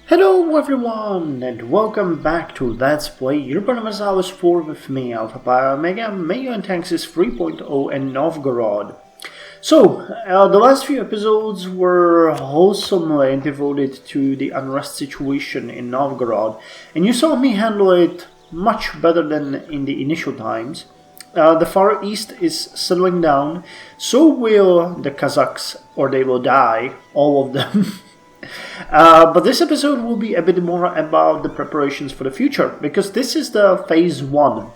Hello everyone, and welcome back to Let's Play Europa Universalis IV with me, Alpha Pi Omega, Meiou Taxes 3.0 and Novgorod. So, the last few episodes were wholesomely devoted to the unrest situation in Novgorod, and you saw me handle it much better than in the initial times. The Far East is settling down, so will the Kazakhs, or they will die, all of them. But this episode will be a bit more about the preparations for the future, because this is the phase 1.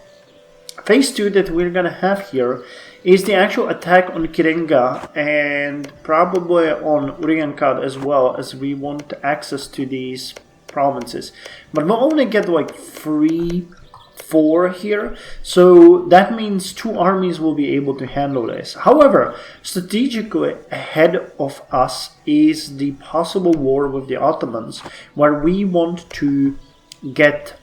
Phase 2 that we're gonna have here is the actual attack on Kirenga and probably on Uriankad as well, as we want access to these provinces. But we'll only get like 4 here, so that means 2 armies will be able to handle this. However, strategically ahead of us is the possible war with the Ottomans, where we want to get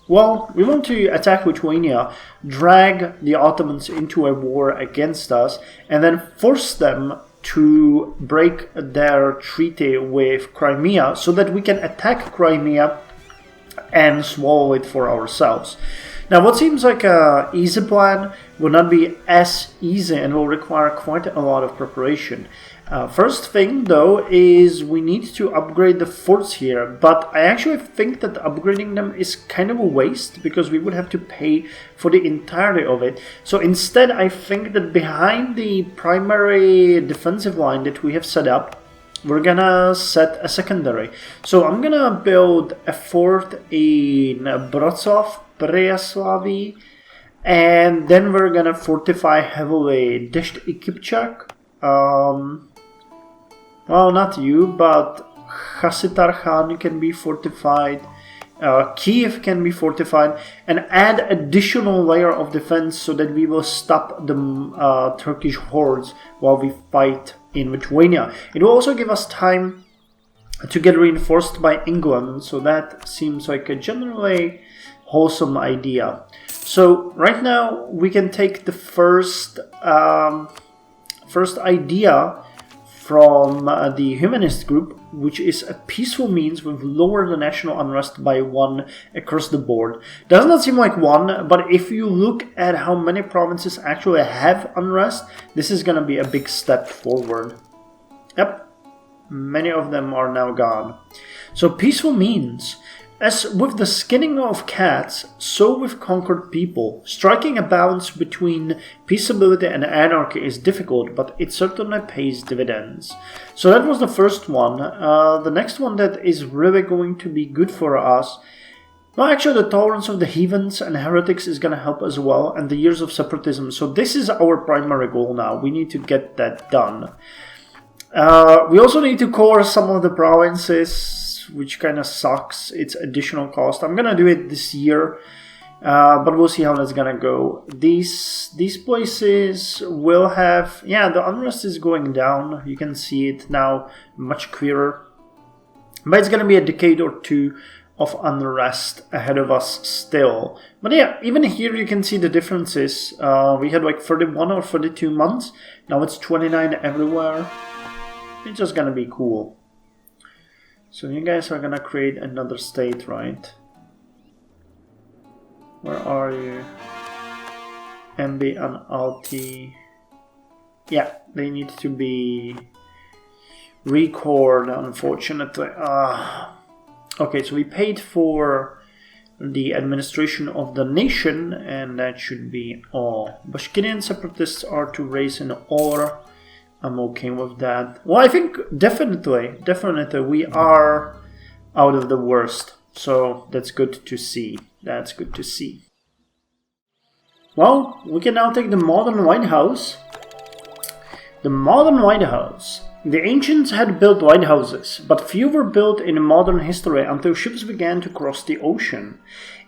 we want to attack Lithuania, drag the Ottomans into a war against us, and then force them to break their treaty with Crimea so that we can attack Crimea and swallow it for ourselves. Now, what seems like an easy plan will not be as easy and will require quite a lot of preparation. First thing, though, is we need to upgrade the forts here, but I actually think that upgrading them is kind of a waste because we would have to pay for the entirety of it. So instead, I think that behind the primary defensive line that we have set up, we're gonna set a secondary. So I'm gonna build a fort in Brozov, Preyaslavi, and then we're gonna fortify heavily Desht Kipchak. Well, not you, but Khasitar Khan can be fortified. Kiev can be fortified, and add additional layer of defense so that we will stop the Turkish hordes while we fight in Lithuania. It will also give us time to get reinforced by England, so that seems like a generally wholesome idea. So right now we can take the first idea from the humanist group, which is a peaceful means with lower the national unrest by 1 across the board. Does not seem like 1, but if you look at how many provinces actually have unrest, this is going to be a big step forward. Yep, many of them are now gone. So peaceful means, as with the skinning of cats, so with conquered people. Striking a balance between peaceability and anarchy is difficult, but it certainly pays dividends. So that was the first one. The next one that is really going to be good for us, well, actually the tolerance of the heathens and heretics is going to help as well, and the years of separatism. So this is our primary goal now. We need to get that done. We also need to core some of the provinces, which kind of sucks. It's additional cost. I'm gonna do it this year, but we'll see how that's gonna go. These places will have, yeah, the unrest is going down. You can see it now much clearer, but it's gonna be a decade or 2 of unrest ahead of us still. But yeah, even here you can see the differences. We had like 31 or 32 months. Now it's 29 everywhere. It's just gonna be cool. So you guys are gonna create another state, right? Where are you? MB and Alti. Yeah, they need to be recorded, unfortunately. Okay, so we paid for the administration of the nation, and that should be all. Bashkirian separatists are to raise an ore. I'm okay with that. Well, I think definitely we are out of the worst. So that's good to see. That's good to see. Well, we can now take the modern White House. The modern White House. The ancients had built lighthouses, but few were built in modern history until ships began to cross the ocean.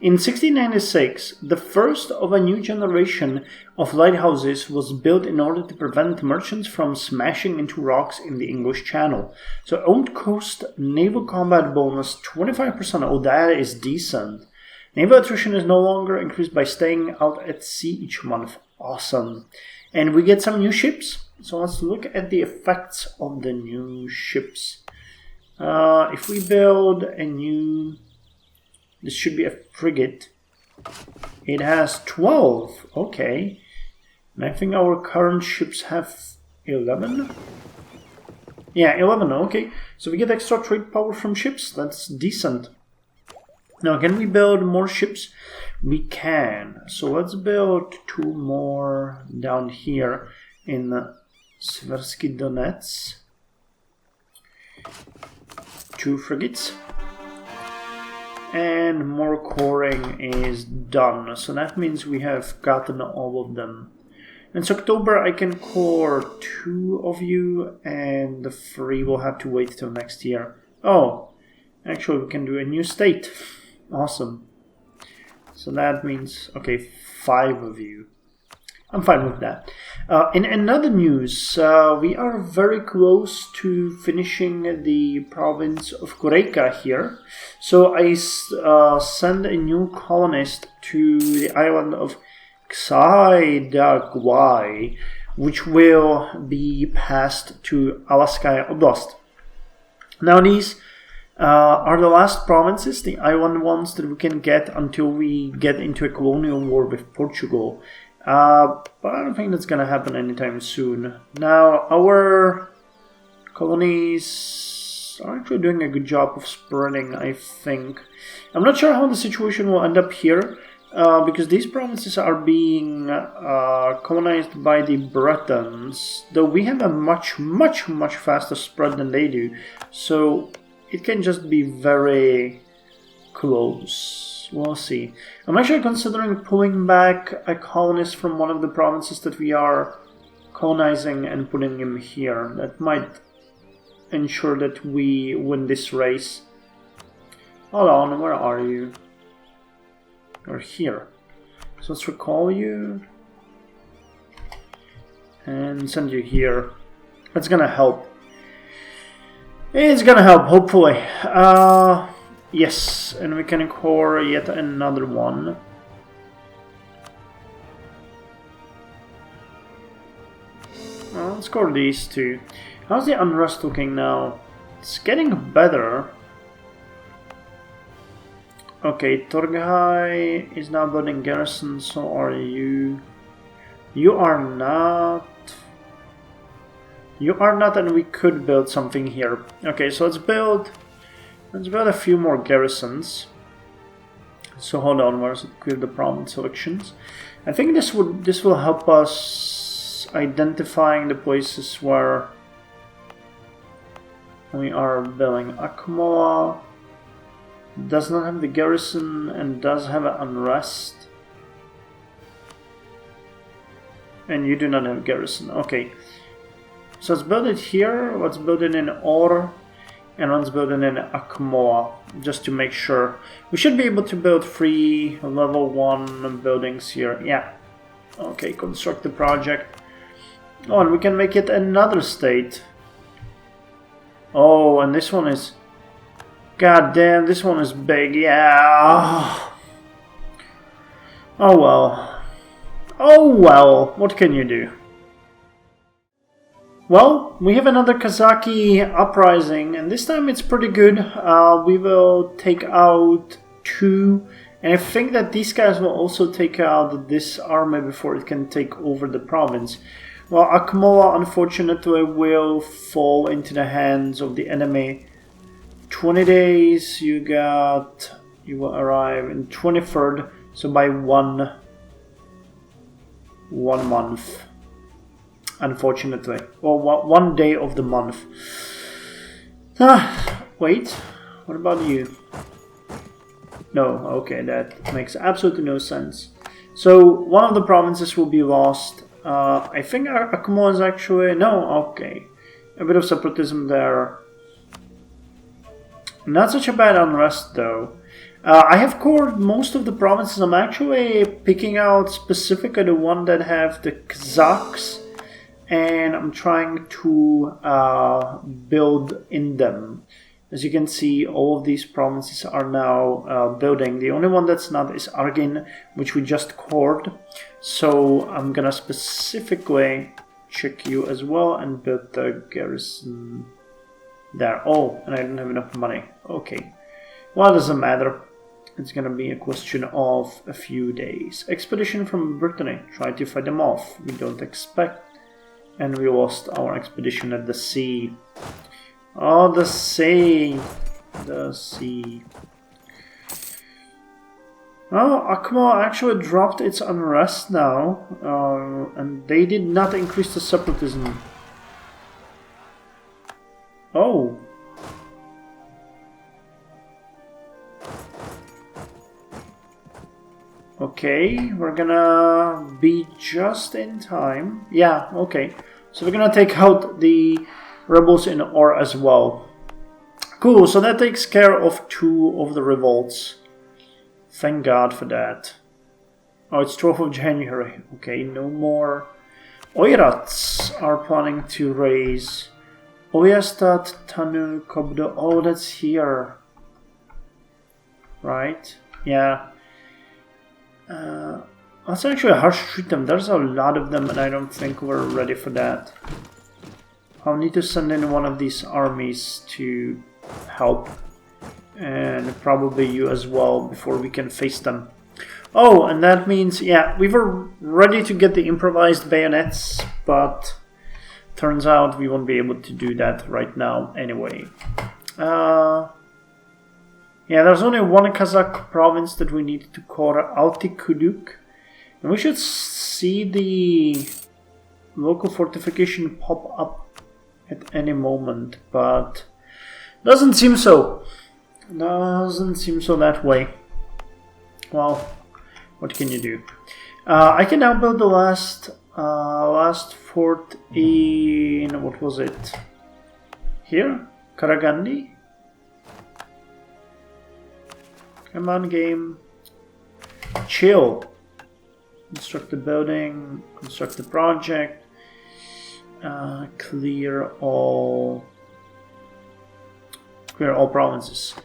In 1696, the first of a new generation of lighthouses was built in order to prevent merchants from smashing into rocks in the English Channel. So Old Coast Naval Combat Bonus 25%, oh that is decent. Naval attrition is no longer increased by staying out at sea each month. Awesome. And we get some new ships. So let's look at the effects of the new ships. if we build a new... This should be a frigate. It has 12. Okay. And I think our current ships have 11. Yeah, 11. Okay. So we get extra trade power from ships. That's decent. Now, can we build more ships? We can. So let's build 2 more down here in Seversky Donets. 2 frigates. And more coring is done. So that means we have gotten all of them. In October I can core 2 of you, and the 3 will have to wait till next year. Oh, actually we can do a new state. Awesome. So that means, okay, 5 of you. I'm fine with that. In another news, we are very close to finishing the province of Koreka here. So I send a new colonist to the island of Ksai-Dagwai, which will be passed to Alaskaya Oblast. Now these are the last provinces, the island ones that we can get until we get into a colonial war with Portugal. But I don't think that's gonna happen anytime soon. Now, our colonies are actually doing a good job of spreading, I think. I'm not sure how the situation will end up here, because these provinces are being colonized by the Bretons, though we have a much faster spread than they do. So it can just be very close. We'll see. I'm actually considering pulling back a colonist from one of the provinces that we are colonizing and putting him here. That might ensure that we win this race. Hold on, where are you? You're here. So let's recall you and send you here. That's gonna help. It's gonna help, hopefully. Yes, and we can core yet another one. Well, let's core these 2. How's the unrest looking now? It's getting better. Okay, Torgai is now building garrison, so are you. You are not. You are not, and we could build something here. Okay, so let's build a few more garrisons. So hold on, where's it? Clear the province selections. I think this will help us identifying the places where we are building. Akmoa does not have the garrison and does have an unrest. And you do not have garrison. Okay. So let's build it here. Let's build it in Or. And let's build it in Akmoa, just to make sure. We should be able to build 3 level 1 buildings here. Yeah. Okay, construct the project. Oh, and we can make it another state. Oh, and this one is... God damn, this one is big. Yeah. Oh well. Oh well, what can you do? Well, we have another Kazakh Uprising, and this time it's pretty good. We will take out 2, and I think that these guys will also take out this army before it can take over the province. Well, Akmoa unfortunately will fall into the hands of the enemy. 20 days, you will arrive in 23rd, so by one month. Unfortunately. Well, 1 day of the month. Wait. What about you? No, okay, that makes absolutely no sense. So, one of the provinces will be lost. I think Akmoa is actually... No, okay. A bit of separatism there. Not such a bad unrest, though. I have cored most of the provinces. I'm actually picking out specifically the one that have the Kazakhs. And I'm trying to build in them. As you can see, all of these provinces are now building. The only one that's not is Argin, which we just cored. So I'm gonna specifically check you as well and build the garrison there. Oh, and I don't have enough money. Okay. Well, it doesn't matter. It's gonna be a question of a few days. Expedition from Brittany. Try to fight them off. We don't expect. And we lost our expedition at the sea. Oh, the sea. The sea. Oh, Akmo actually dropped its unrest now. And they did not increase the separatism. Oh. Okay, we're gonna be just in time. Yeah, okay. So we're gonna take out the rebels in Or as well. Cool, so that takes care of 2 of the revolts. Thank God for that. Oh, it's 12th of January. Okay, no more. Oirats are planning to raise. Oyastat, Tanu, Kobdo. Oh, that's here. Right? Yeah. Let's actually harsh treat them. There's a lot of them and I don't think we're ready for that. I'll need to send in one of these armies to help. And probably you as well before we can face them. Oh, and that means, yeah, we were ready to get the improvised bayonets, but turns out we won't be able to do that right now anyway. Yeah, there's only one Kazakh province that we need to call Altikuduk. And we should see the local fortification pop up at any moment, but doesn't seem so. Doesn't seem so that way. Well, what can you do? I can now build the last fort in, what was it? Here? Karagandi? Come on, game. Chill. Construct the building, construct the project, clear all provinces.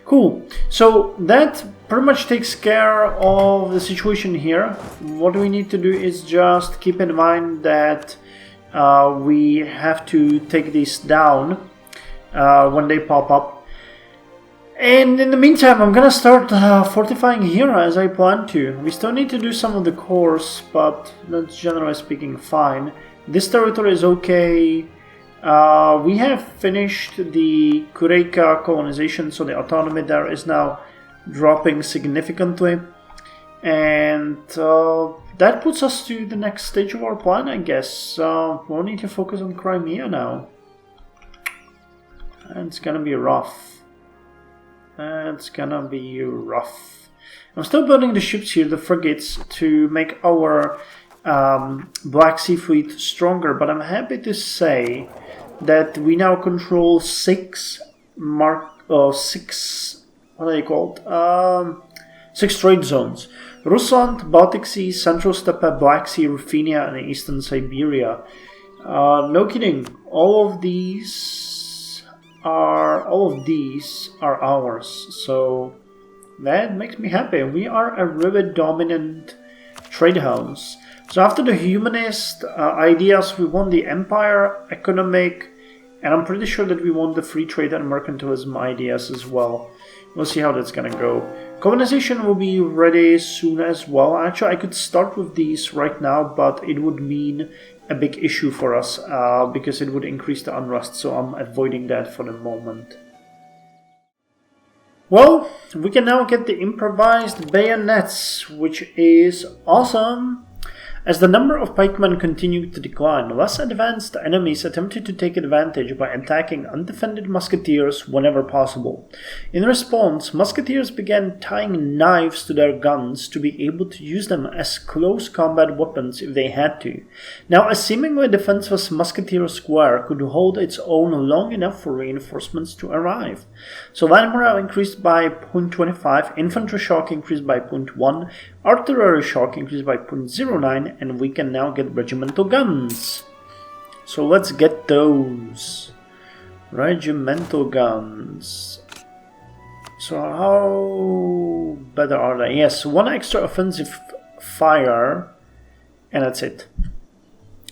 Cool. So that pretty much takes care of the situation here. What we need to do is just keep in mind that we have to take these down when they pop up. And in the meantime, I'm gonna start fortifying here as I plan to. We still need to do some of the cores, but that's generally speaking fine. This territory is okay. We have finished the Kureika colonization, so the autonomy there is now dropping significantly. And that puts us to the next stage of our plan, I guess. We'll need to focus on Crimea now. And it's gonna be rough. It's gonna be rough. I'm still building the ships here, the frigates, to make our Black Sea Fleet stronger, but I'm happy to say that we now control 6 trade zones. Rusland, Baltic Sea, Central Steppe, Black Sea, Ruthenia, and Eastern Siberia. No kidding, all of these are ours, so that makes me happy. We are a really dominant trade house. So after the humanist ideas, we want the empire, economic, and I'm pretty sure that we want the free trade and mercantilism ideas as well. We'll see how that's gonna go. Colonization will be ready soon as well. Actually, I could start with these right now, but it would mean a big issue for us because it would increase the unrest, so I'm avoiding that for the moment. Well, we can now get the improvised bayonets, which is awesome. As the number of pikemen continued to decline, less advanced enemies attempted to take advantage by attacking undefended musketeers whenever possible. In response, musketeers began tying knives to their guns to be able to use them as close combat weapons if they had to. Now, a seemingly defenseless musketeer square could hold its own long enough for reinforcements to arrive. So land morale increased by 0.25, infantry shock increased by 0.1, artillery shock increased by 0.09, and we can now get regimental guns. So let's get those. Regimental guns. So how better are they? Yes, 1 extra offensive fire, and that's it.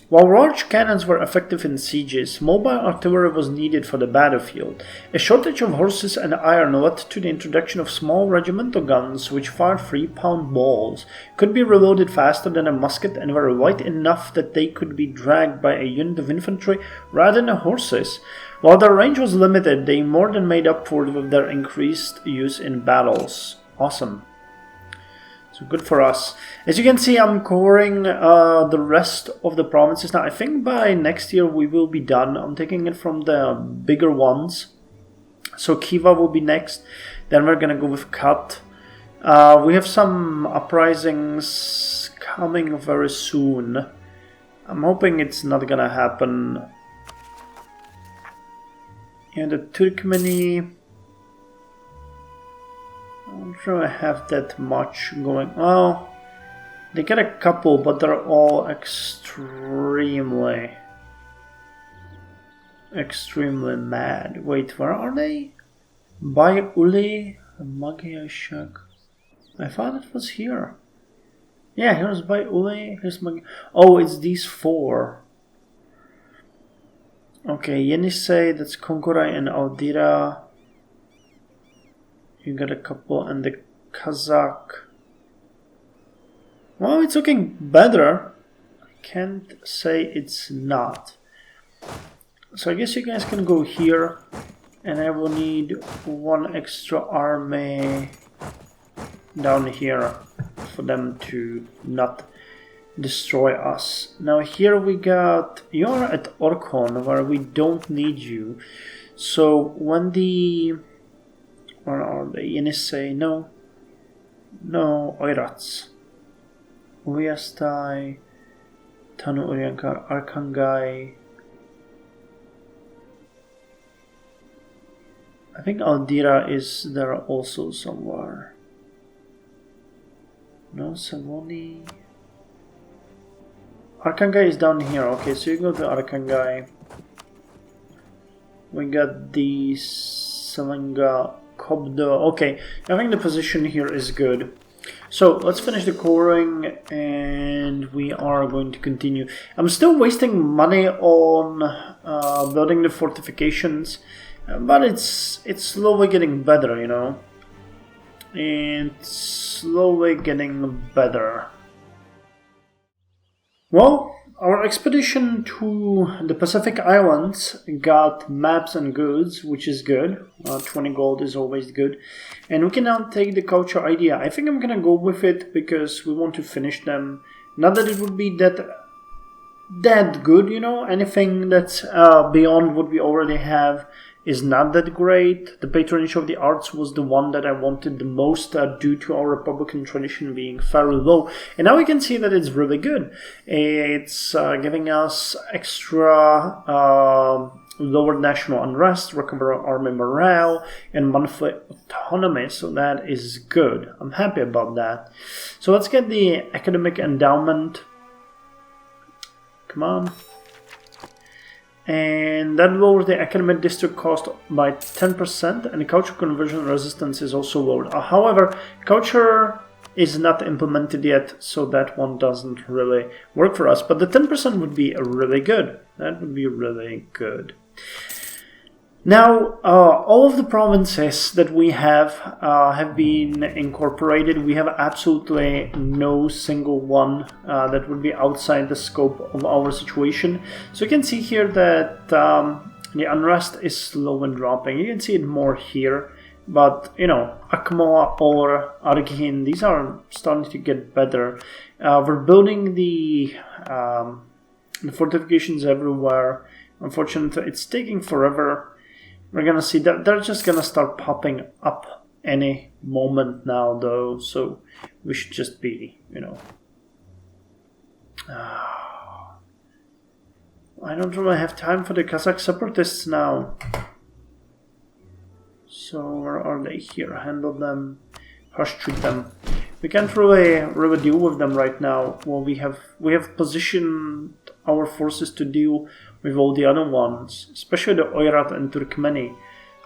While large cannons were effective in sieges, mobile artillery was needed for the battlefield. A shortage of horses and iron led to the introduction of small regimental guns which fired 3-pound balls, could be reloaded faster than a musket, and were light enough that they could be dragged by a unit of infantry rather than horses. While their range was limited, they more than made up for it with their increased use in battles. Awesome. So good for us. As you can see, I'm covering the rest of the provinces now. I think by next year we will be done. I'm taking it from the bigger ones. So Khiva will be next. Then we're gonna go with Kut. We have some uprisings coming very soon. I'm hoping it's not gonna happen. And the Turkmeni, I don't sure I have that much going. Well, they get a couple, but they're all extremely mad. Wait, where are they? By Uli, Magyashak. I thought it was here. Yeah, here's By Uli, here's Mag. Oh, it's these four. Okay, Yenisei, that's Konkurai and Aldira. You got a couple, and the Kazakh. Well, it's looking better. I can't say it's not. So I guess you guys can go here, and I will need one extra army down here for them to not destroy us. Now here we got, you're at Orkhon, where we don't need you. So when the, where are they? Yenisei, no, Oirats, Uyastai, Tanu Uryankar, Arkangai. I think Aldira is there also somewhere. No, Savoni. Arkangai is down here. Okay, so you go to Arkangai. We got the Salanga Kobdo. Okay, I think the position here is good. So let's finish the coring and we are going to continue. I'm still wasting money on building the fortifications, but it's slowly getting better, you know. It's slowly getting better. Well, our expedition to the Pacific Islands got maps and goods, which is good. 20 gold is always good. And we can now take the culture idea. I think I'm gonna go with it because we want to finish them. Not that it would be that good, you know. Anything that's beyond what we already have is not that great. The patronage of the arts was the one that I wanted the most due to our Republican tradition being fairly low. And now we can see that it's really good. It's giving us extra lower national unrest, recover army morale, and monthly autonomy. So that is good. I'm happy about that. So let's get the academic endowment. Come on. And that lowers the academic district cost by 10%, and the culture conversion resistance is also lowered. However, culture is not implemented yet, so that one doesn't really work for us. But the 10% would be really good. That would be really good. Now, all of the provinces that we have been incorporated. We have absolutely no single one that would be outside the scope of our situation. So you can see here that the unrest is slow and dropping. You can see it more here. But, you know, Akmoa or Arghin, these are starting to get better. We're building the fortifications everywhere. Unfortunately, it's taking forever. We're gonna see that they're just gonna start popping up any moment now, though. So we should just be, you know. I don't really have time for the Kazakh separatists now. So where are they? Here, handle them, hush treat them. We can't really deal with them right now. Well, we have positioned our forces to deal with all the other ones, especially the Oirat and Turkmeni.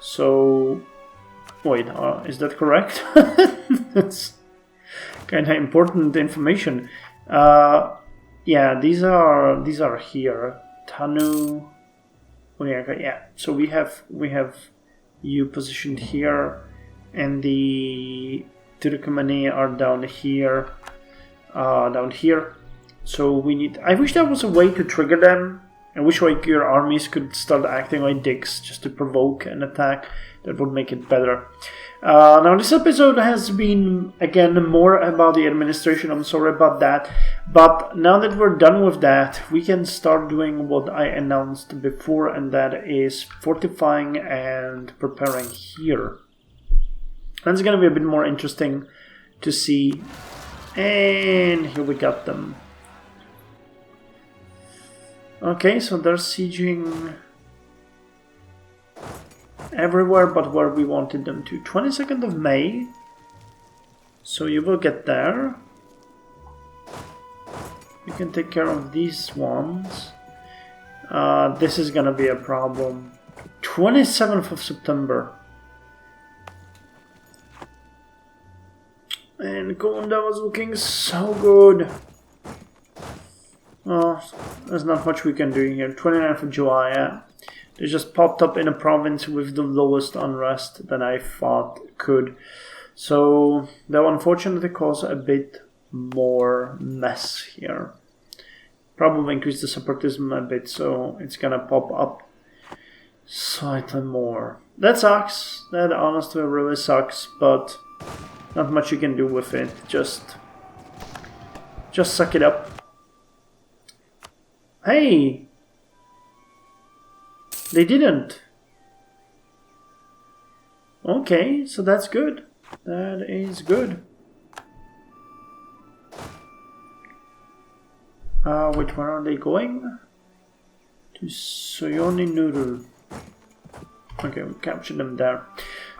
So, wait, is that correct? That's kind of important information. Yeah, these are here. Tanu, Uniaka, yeah. So we have you positioned here, and the Turkmeni are down here. So we need. I wish there was a way to trigger them. I wish like your armies could start acting like dicks just to provoke an attack. That would make it better. Now this episode has been again more about the administration. I'm sorry about that, but now that we're done with that, we can start doing what I announced before, and that is fortifying and preparing here. That's gonna be a bit more interesting to see. And here we got them. Okay, so they're sieging everywhere but where we wanted them to. 22nd of May. So you will get there. You can take care of these ones. This is gonna be a problem. 27th of September. And Gonda was looking so good. Oh, there's not much we can do here. 29th of July, yeah. They just popped up in a province with the lowest unrest that I thought could. So they'll unfortunately cause a bit more mess here. Probably increase the separatism a bit, so it's gonna pop up slightly more. That sucks. That honestly really sucks, but not much you can do with it. Just suck it up. Hey! They didn't. Okay, so that's good. That is good. Wait, where are they going? To Soyoni Nuru. Okay, we captured them there.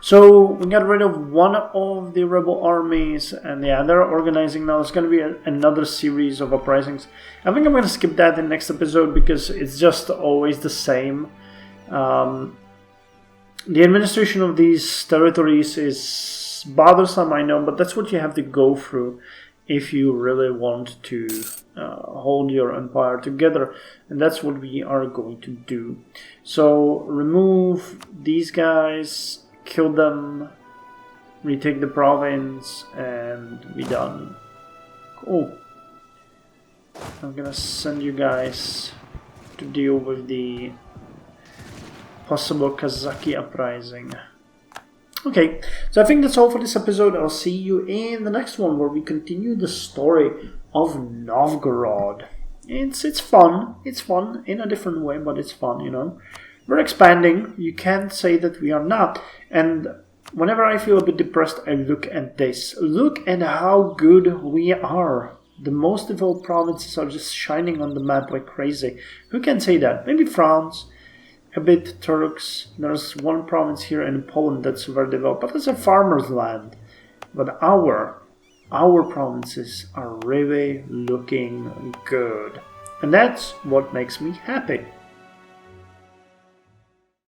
So we got rid of one of the rebel armies, and yeah, they're organizing now. There's going to be another series of uprisings. I think I'm going to skip that in the next episode because it's just always the same. The administration of these territories is bothersome, I know, but that's what you have to go through if you really want to hold your empire together, and that's what we are going to do. So remove these guys, kill them, retake the province, and be done. Cool. I'm gonna send you guys to deal with the possible Kazakh Uprising. Okay, so I think that's all for this episode. I'll see you in the next one where we continue the story of Novgorod. It's fun. It's fun in a different way, but it's fun, you know. We're expanding. You can't say that we are not. And whenever I feel a bit depressed, I look at this. Look at how good we are. The most developed provinces are just shining on the map like crazy. Who can say that? Maybe France. A bit Turks. There's one province here in Poland that's very developed, but it's a farmer's land. But our provinces are really looking good. And that's what makes me happy.